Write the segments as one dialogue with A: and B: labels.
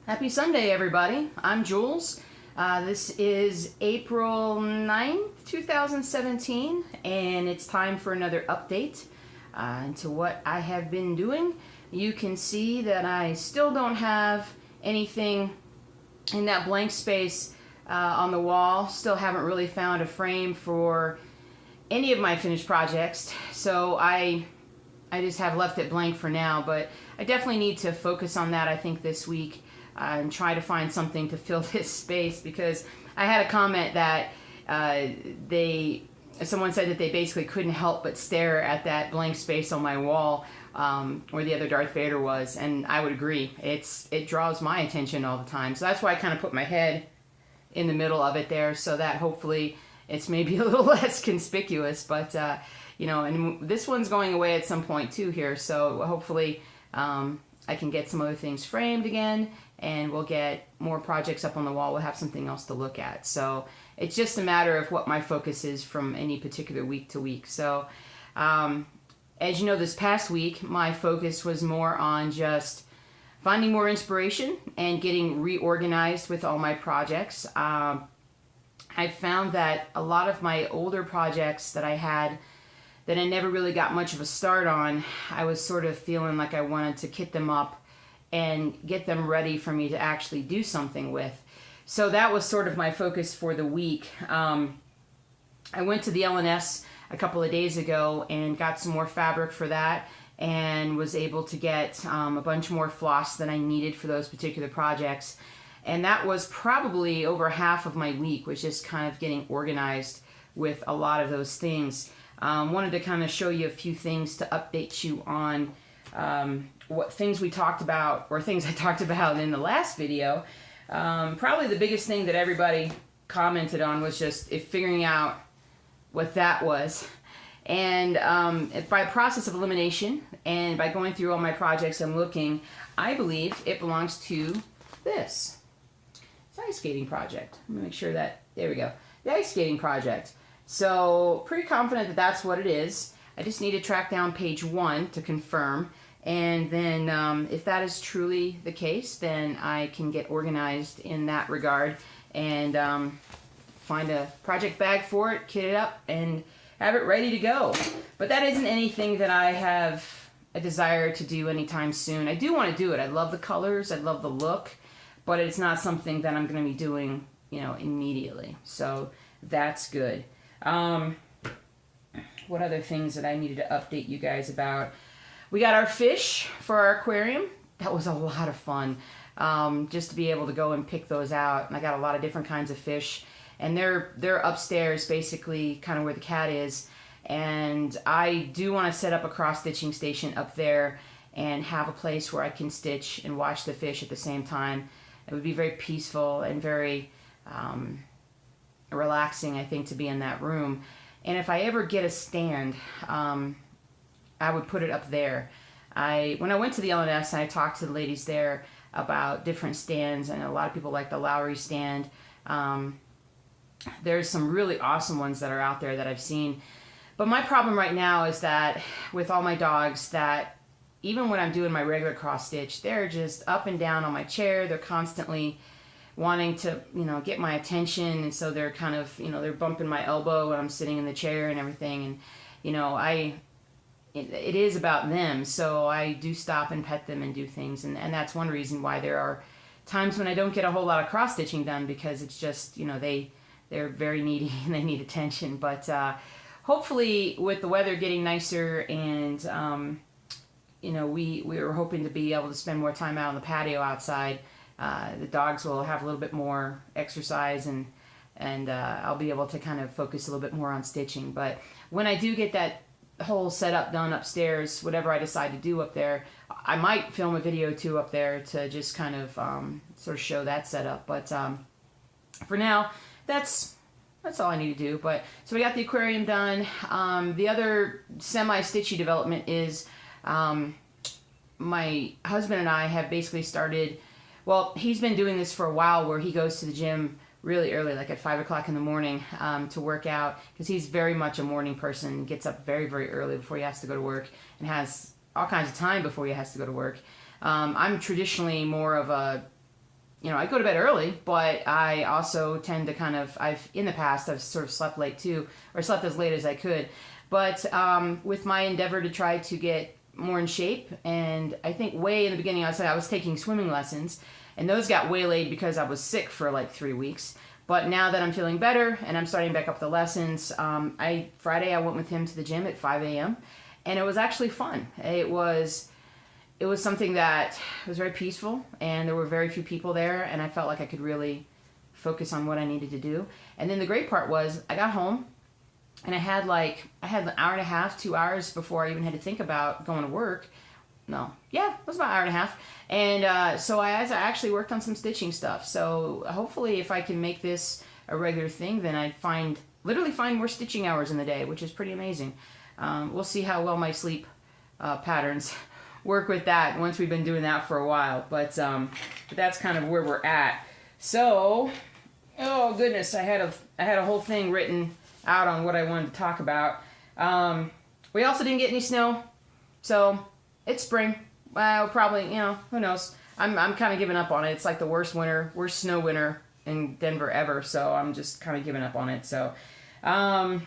A: Happy Sunday, everybody. I'm Jules. This is April 9th, 2017, and it's time for another update into what I have been doing. You can see that I still don't have anything in that blank space on the wall. Still haven't really found a frame for any of my finished projects, so I just have left it blank for now, but I definitely need to focus on that, I think, this week. And try to find something to fill this space, because I had a comment that someone said that they basically couldn't help but stare at that blank space on my wall where the other Darth Vader was, and I would agree. It draws my attention all the time, so that's why I kind of put my head in the middle of it there, so that hopefully it's maybe a little less conspicuous. But you know, and this one's going away at some point too here, so hopefully I can get some other things framed again, and we'll get more projects up on the wall. We'll have something else to look at. So it's just a matter of what my focus is from any particular week to week. So as you know, this past week, my focus was more on just finding more inspiration and getting reorganized with all my projects. I found that a lot of my older projects that I had that I never really got much of a start on, I was sort of feeling like I wanted to kit them up and get them ready for me to actually do something with. So that was sort of my focus for the week. I went to the L&S a couple of days ago and got some more fabric for that, and was able to get a bunch more floss than I needed for those particular projects. And that was probably over half of my week, was just kind of getting organized with a lot of those things. Wanted to kind of show you a few things to update you on what things we talked about, or things I talked about in the last video. Probably the biggest thing that everybody commented on was just figuring out what that was. And by process of elimination, and by going through all my projects and looking, I believe it belongs to this. It's an ice skating project. Let me make sure that, there we go. The ice skating project. So pretty confident that that's what it is. I just need to track down page 1 to confirm. And then if that is truly the case, then I can get organized in that regard and find a project bag for it, kit it up, and have it ready to go. But that isn't anything that I have a desire to do anytime soon. I do want to do it. I love the colors. I love the look. But it's not something that I'm going to be doing, you know, immediately. So that's good. What other things that I needed to update you guys about? We got our fish for our aquarium. That was a lot of fun, just to be able to go and pick those out. And I got a lot of different kinds of fish, and they're upstairs, basically kind of where the cat is. And I do want to set up a cross-stitching station up there and have a place where I can stitch and watch the fish at the same time. It would be very peaceful and very relaxing, I think, to be in that room. And if I ever get a stand, I would put it up there. When I went to the L&S, I talked to the ladies there about different stands, and a lot of people like the Lowry stand. There's some really awesome ones that are out there that I've seen. But my problem right now is that with all my dogs, that even when I'm doing my regular cross stitch, they're just up and down on my chair. They're constantly wanting to, you know, get my attention, and so they're kind of, you know, they're bumping my elbow when I'm sitting in the chair and everything. And you know, it is about them, so I do stop and pet them and do things, and that's one reason why there are times when I don't get a whole lot of cross stitching done, because it's just, you know, they're very needy and they need attention. But hopefully with the weather getting nicer, and you know, we were hoping to be able to spend more time out on the patio outside. The dogs will have a little bit more exercise, and I'll be able to kind of focus a little bit more on stitching. But when I do get that whole setup done upstairs, whatever I decide to do up there, I might film a video too up there to just kind of sort of show that setup. But for now, that's all I need to do. But so we got the aquarium done. The other semi-stitchy development is my husband and I have basically started, well, he's been doing this for a while, where he goes to the gym really early, like at 5 o'clock in the morning, to work out, because he's very much a morning person, gets up very, very early before he has to go to work, and has all kinds of time before he has to go to work. I'm traditionally more of a you know, I go to bed early, but I also tend to kind of, in the past, I've sort of slept late too, or slept as late as I could. But with my endeavor to try to get more in shape, and I think way in the beginning I said I was taking swimming lessons, and those got waylaid because I was sick for like 3 weeks. But now that I'm feeling better and I'm starting back up the lessons, Friday I went with him to the gym at 5 a.m. and it was actually fun. It was something that was very peaceful, and there were very few people there, and I felt like I could really focus on what I needed to do. And then the great part was I got home, and I had an hour and a half, 2 hours before I even had to think about going to work. No, yeah, it was about an hour and a half. And so I actually worked on some stitching stuff. So hopefully if I can make this a regular thing, then I'd literally find more stitching hours in the day, which is pretty amazing. We'll see how well my sleep patterns work with that once we've been doing that for a while. But that's kind of where we're at. So, oh goodness, I had a whole thing written out on what I wanted to talk about. We also didn't get any snow, so it's spring. Well, probably, you know, who knows? I'm kind of giving up on it. It's like the worst snow winter in Denver ever, so I'm just kind of giving up on it. So, all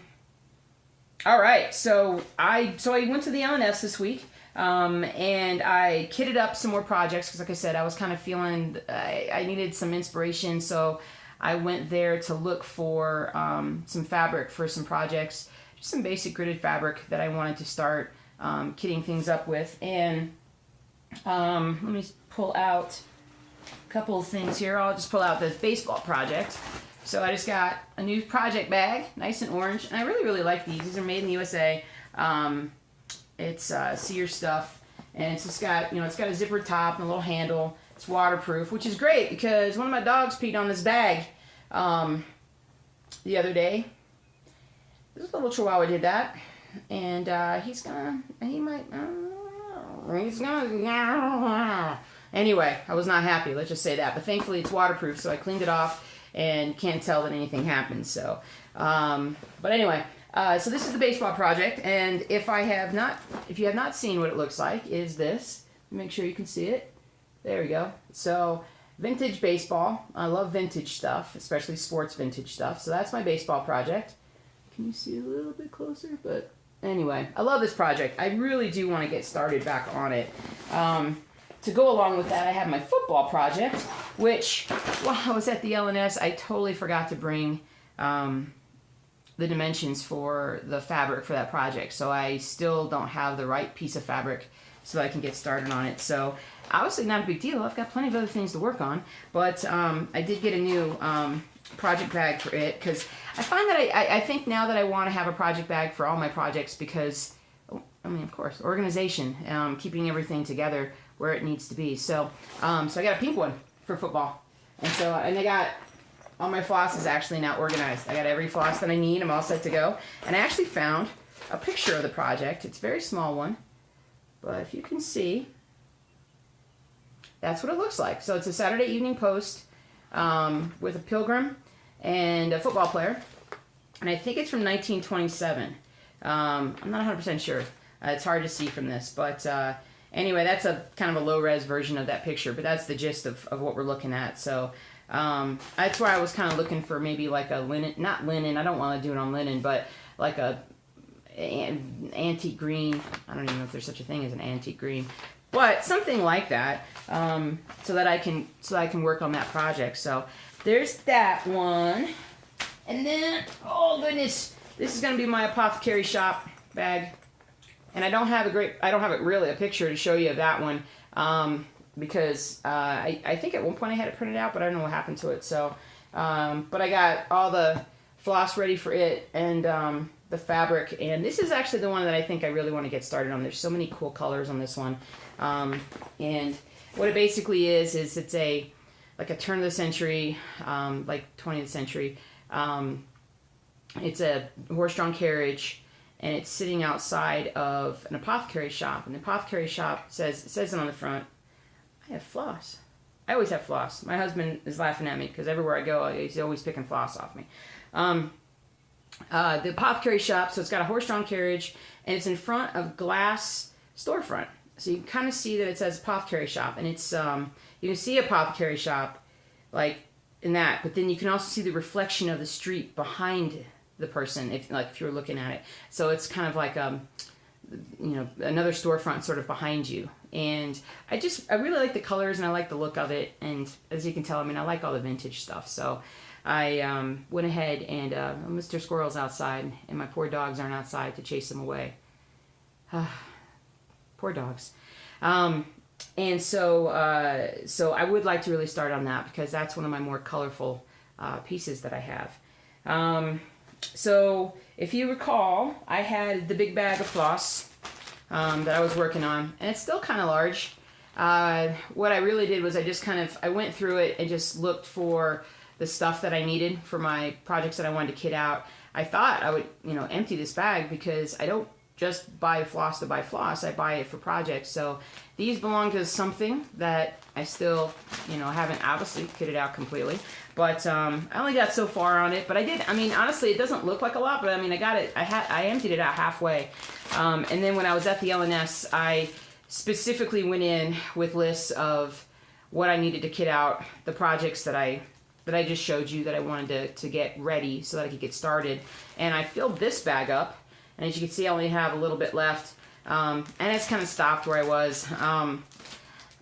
A: right. So I went to the LNS this week, and I kitted up some more projects because, like I said, I was kind of feeling I needed some inspiration. So I went there to look for some fabric for some projects, just some basic gridded fabric that I wanted to start kitting things up with. And let me pull out a couple of things here. I'll just pull out this baseball project. So I just got a new project bag, nice and orange, and I really, really like these. These are made in the USA. It's Sears stuff, and it's just got, it's got a zipper top and a little handle. It's waterproof, which is great because one of my dogs peed on this bag the other day. This little Chihuahua did that, and anyway, I was not happy, let's just say that. But thankfully it's waterproof, so I cleaned it off and can't tell that anything happened. So, but anyway, so this is the baseball project, and if you have not seen what it looks like, is this. Make sure you can see it. There we go. So, vintage baseball. I love vintage stuff, especially sports vintage stuff. So that's my baseball project. Can you see a little bit closer? But anyway, I love this project. I really do want to get started back on it. To go along with that, I have my football project, which, while I was at the LNS, I totally forgot to bring the dimensions for the fabric for that project. So I still don't have the right piece of fabric so that I can get started on it. So obviously not a big deal. I've got plenty of other things to work on. But I did get a new project bag for it because I find that I think now that I want to have a project bag for all my projects because, I mean, of course, organization, keeping everything together where it needs to be. So, so I got a pink one for football. And I got all my flosses actually now organized. I got every floss that I need. I'm all set to go. And I actually found a picture of the project. It's a very small one. But if you can see, that's what it looks like. So it's a Saturday Evening Post with a pilgrim and a football player. And I think it's from 1927. I'm not 100% sure. It's hard to see from this. But anyway, that's a kind of a low-res version of that picture. But that's the gist of what we're looking at. So that's why I was kind of looking for maybe like a linen, not linen, I don't want to do it on linen, but like a antique green. I don't even know if there's such a thing as an antique green, but something like that, so that I can work on that project. So there's that one, and then oh goodness, this is going to be my apothecary shop bag, and I don't have really a picture to show you of that one, because I think at one point I had it printed out, but I don't know what happened to it. So, but I got all the floss ready for it, and the fabric, and this is actually the one that I think I really want to get started on. There's so many cool colors on this one, and what it basically is it's like a turn of the century, like 20th century. It's a horse-drawn carriage, and it's sitting outside of an apothecary shop. And the apothecary shop says it on the front, I have floss. I always have floss. My husband is laughing at me because everywhere I go, he's always picking floss off me. The apothecary shop, so it's got a horse-drawn carriage, and it's in front of glass storefront. So you can kind of see that it says apothecary shop, and it's you can see apothecary shop like in that. But then you can also see the reflection of the street behind the person, if you're looking at it. So it's kind of like another storefront sort of behind you. And I really like the colors and I like the look of it. And as you can tell, I mean, I like all the vintage stuff. So I went ahead and Mr. Squirrel's outside, and my poor dogs aren't outside to chase them away. Poor dogs. And so I would like to really start on that because that's one of my more colorful pieces that I have. So if you recall, I had the big bag of floss that I was working on, and it's still kind of large. What I really did was I went through it and just looked for the stuff that I needed for my projects that I wanted to kit out. I thought I would, empty this bag because I don't just buy floss to buy floss. I buy it for projects. So these belong to something that I still, haven't obviously kitted out completely. But I only got so far on it. But I did. I mean, honestly, it doesn't look like a lot. But I mean, I got it. I emptied it out halfway. And then when I was at the LNS, I specifically went in with lists of what I needed to kit out, the projects that I just showed you that I wanted to get ready so that I could get started. And I filled this bag up. And as you can see, I only have a little bit left. And it's kind of stopped where I was.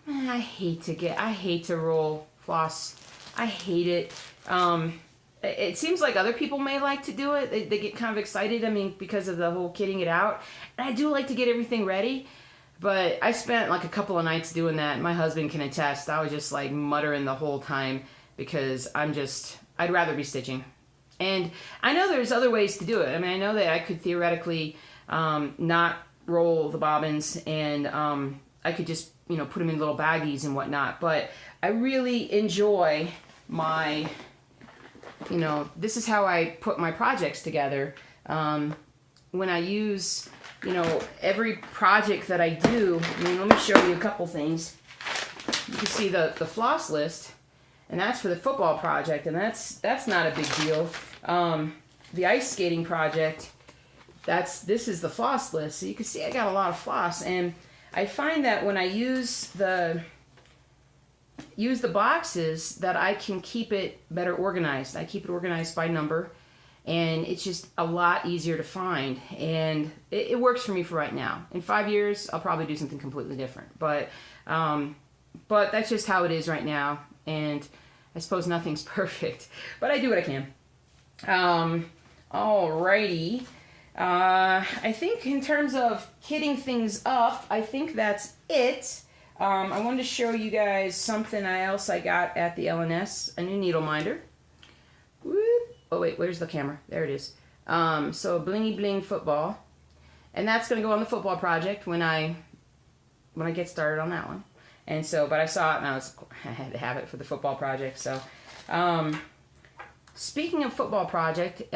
A: I hate to roll floss. I hate it. It seems like other people may like to do it. They get kind of excited, I mean, because of the whole kitting it out. And I do like to get everything ready. But I spent like a couple of nights doing that. My husband can attest. I was just like muttering the whole time because I'd rather be stitching. And I know there's other ways to do it. I mean, I know that I could theoretically not roll the bobbins and I could just, put them in little baggies and whatnot. But I really enjoy my, this is how I put my projects together. When I use, every project that I do, I mean, let me show you a couple things. You can see the floss list. And that's for the football project, and that's not a big deal. The ice skating project, this is the floss list. So you can see I got a lot of floss, and I find that when I use the boxes that I can keep it better organized. I keep it organized by number, and it's just a lot easier to find, and it works for me for right now. In 5 years, I'll probably do something completely different, but that's just how it is right now. And I suppose nothing's perfect, but I do what I can. Alrighty. I think in terms of kitting things up, I think that's it. I wanted to show you guys something else I got at the LNS, a new needle minder. Whoop. Oh wait, where's the camera? There it is. So blingy bling football, and that's going to go on the football project when I get started on that one. And so, but I saw it and I had to have it for the football project. So, speaking of football project, if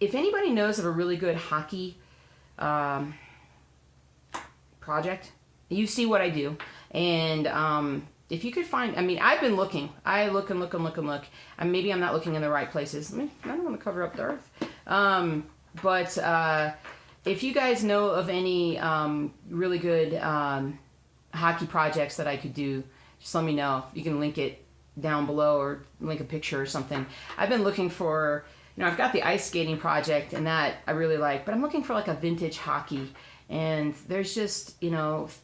A: anybody knows of a really good hockey project, you see what I do. And if you could find, I mean, I've been looking. I look and look and look and look. And maybe I'm not looking in the right places. I mean, I don't want to cover up the earth. But if you guys know of any really good hockey projects that I could do, just let me know. You can link it down below or link a picture or something. I've been looking for, I've got the ice skating project and that I really like, but I'm looking for like a vintage hockey. And there's just,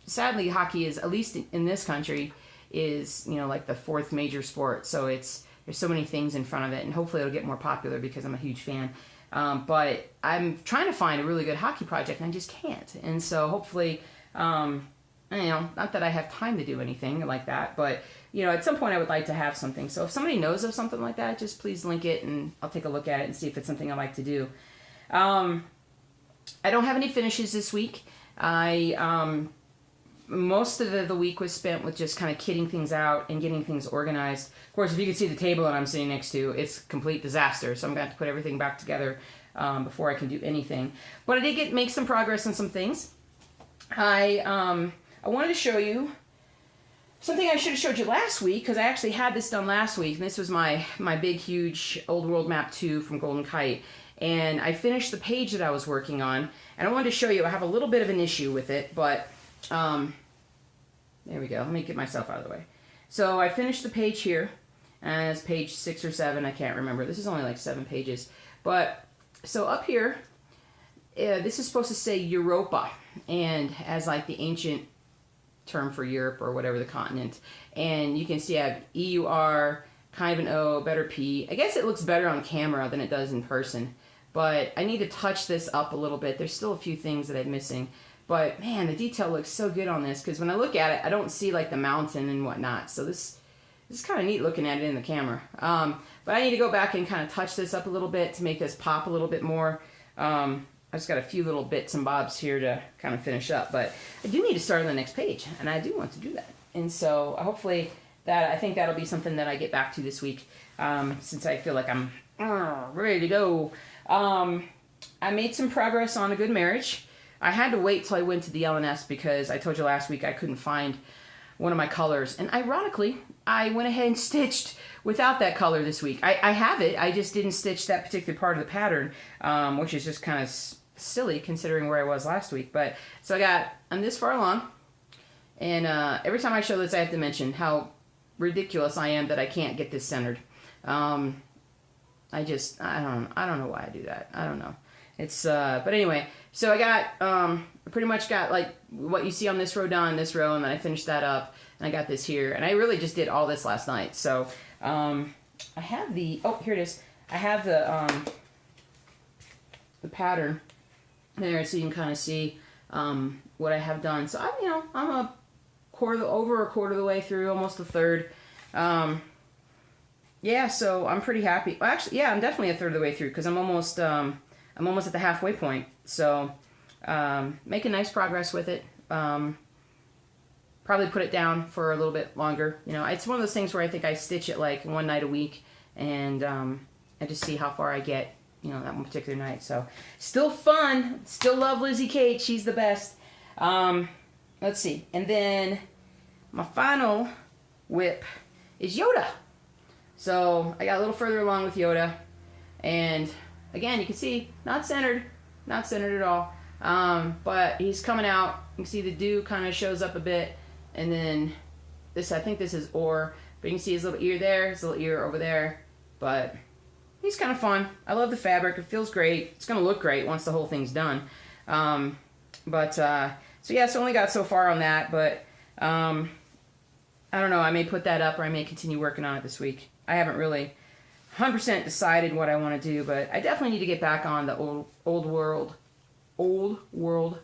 A: sadly hockey is, at least in this country, is, like the fourth major sport. So there's so many things in front of it, and hopefully it'll get more popular because I'm a huge fan. But I'm trying to find a really good hockey project and I just can't. And so hopefully, not that I have time to do anything like that, but, at some point I would like to have something. So if somebody knows of something like that, just please link it and I'll take a look at it and see if it's something I like to do. I don't have any finishes this week. Most of the week was spent with just kind of kitting things out and getting things organized. Of course, if you can see the table that I'm sitting next to, it's a complete disaster. So I'm going to have to put everything back together before I can do anything. But I did make some progress on some things. I wanted to show you something I should have showed you last week, because I actually had this done last week. And this was my big, huge Old World Map 2 from Golden Kite. And I finished the page that I was working on. And I wanted to show you, I have a little bit of an issue with it, but there we go. Let me get myself out of the way. So I finished the page here, and it's page 6 or 7, I can't remember. This is only like 7 pages. But, so up here, this is supposed to say Europa, and as like the ancient term for Europe or whatever the continent. And you can see I have EUR, kind of an O, better P. I guess it looks better on camera than it does in person. But I need to touch this up a little bit. There's still a few things that I'm missing. But man, the detail looks so good on this, because when I look at it, I don't see like the mountain and whatnot. So this is kind of neat looking at it in the camera. But I need to go back and kind of touch this up a little bit to make this pop a little bit more. I just got a few little bits and bobs here to kind of finish up. But I do need to start on the next page, and I do want to do that. And so hopefully I think that'll be something that I get back to this week, since I feel like I'm ready to go. I made some progress on A Good Marriage. I had to wait till I went to the LNS because I told you last week I couldn't find one of my colors. And ironically, I went ahead and stitched without that color this week. I have it, I just didn't stitch that particular part of the pattern, which is just kind of silly considering where I was last week. But so I'm this far along, and every time I show this I have to mention how ridiculous I am that I can't get this centered. I don't know why I do that. I don't know. It's but anyway, so I pretty much got like what you see on this row done, this row, and then I finished that up, and I got this here, and I really just did all this last night. So I have here it is. I have the pattern there, so you can kind of see what I have done. So I'm a quarter of the way through, almost a third. Yeah, so I'm pretty happy. Well, actually, yeah, I'm definitely a third of the way through, because I'm almost at the halfway point. So making nice progress with it. Probably put it down for a little bit longer. It's one of those things where I think I stitch it like one night a week, and I just see how far I get, that one particular night. So still fun. Still love Lizzie Kate. She's the best. Let's see. And then my final whip is Yoda. So I got a little further along with Yoda, and again, you can see not centered at all. But he's coming out. You can see the dew kind of shows up a bit, and then I think this is Or, but you can see his little ear there, his little ear over there. But he's kind of fun. I love the fabric. It feels great. It's gonna look great once the whole thing's done. So yeah, so only got so far on that, but I don't know. I may put that up, or I may continue working on it this week. I haven't really 100% decided what I want to do, but I definitely need to get back on the old world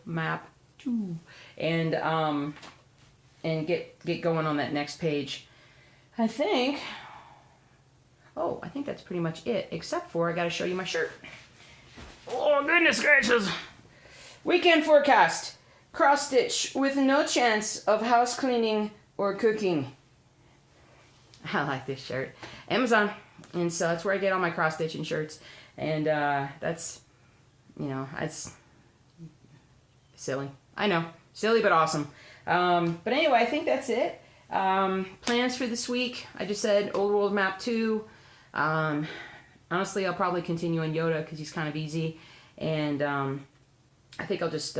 A: map too, and get going on that next page. I think that's pretty much it, except for I got to show you my shirt. Oh goodness gracious! Weekend forecast: cross stitch with no chance of house cleaning or cooking. I like this shirt. Amazon. And so that's where I get all my cross stitching shirts. And that's silly. I know. Silly but awesome. But anyway, I think that's it. Plans for this week. I just said Old World Map 2. Honestly, I'll probably continue on Yoda because he's kind of easy. And I think I'll just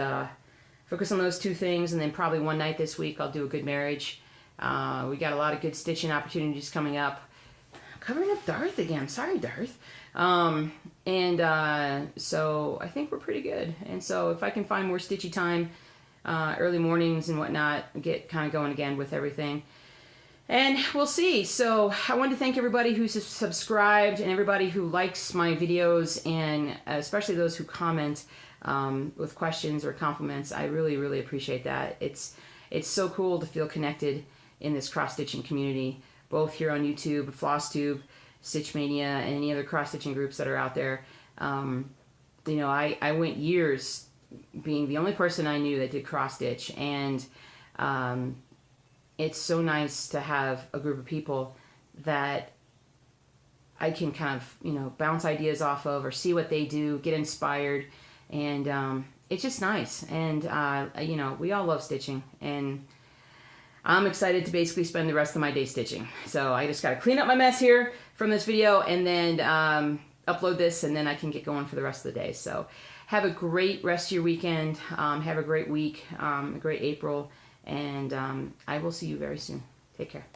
A: focus on those two things. And then probably one night this week I'll do A Good Marriage. We got a lot of good stitching opportunities coming up. Covering up Darth again. Sorry, Darth. So I think we're pretty good. And so if I can find more stitchy time, early mornings and whatnot, get kind of going again with everything. And we'll see. So I wanted to thank everybody who's subscribed and everybody who likes my videos, and especially those who comment with questions or compliments. I really, really appreciate that. It's so cool to feel connected in this cross-stitching community, both here on YouTube, FlossTube, Stitch Mania, and any other cross-stitching groups that are out there. I went years being the only person I knew that did cross-stitch, and it's so nice to have a group of people that I can kind of, bounce ideas off of, or see what they do, get inspired, and it's just nice. And, we all love stitching, and I'm excited to basically spend the rest of my day stitching. So I just got to clean up my mess here from this video, and then upload this, and then I can get going for the rest of the day. So have a great rest of your weekend. Have a great week, a great April, and I will see you very soon. Take care.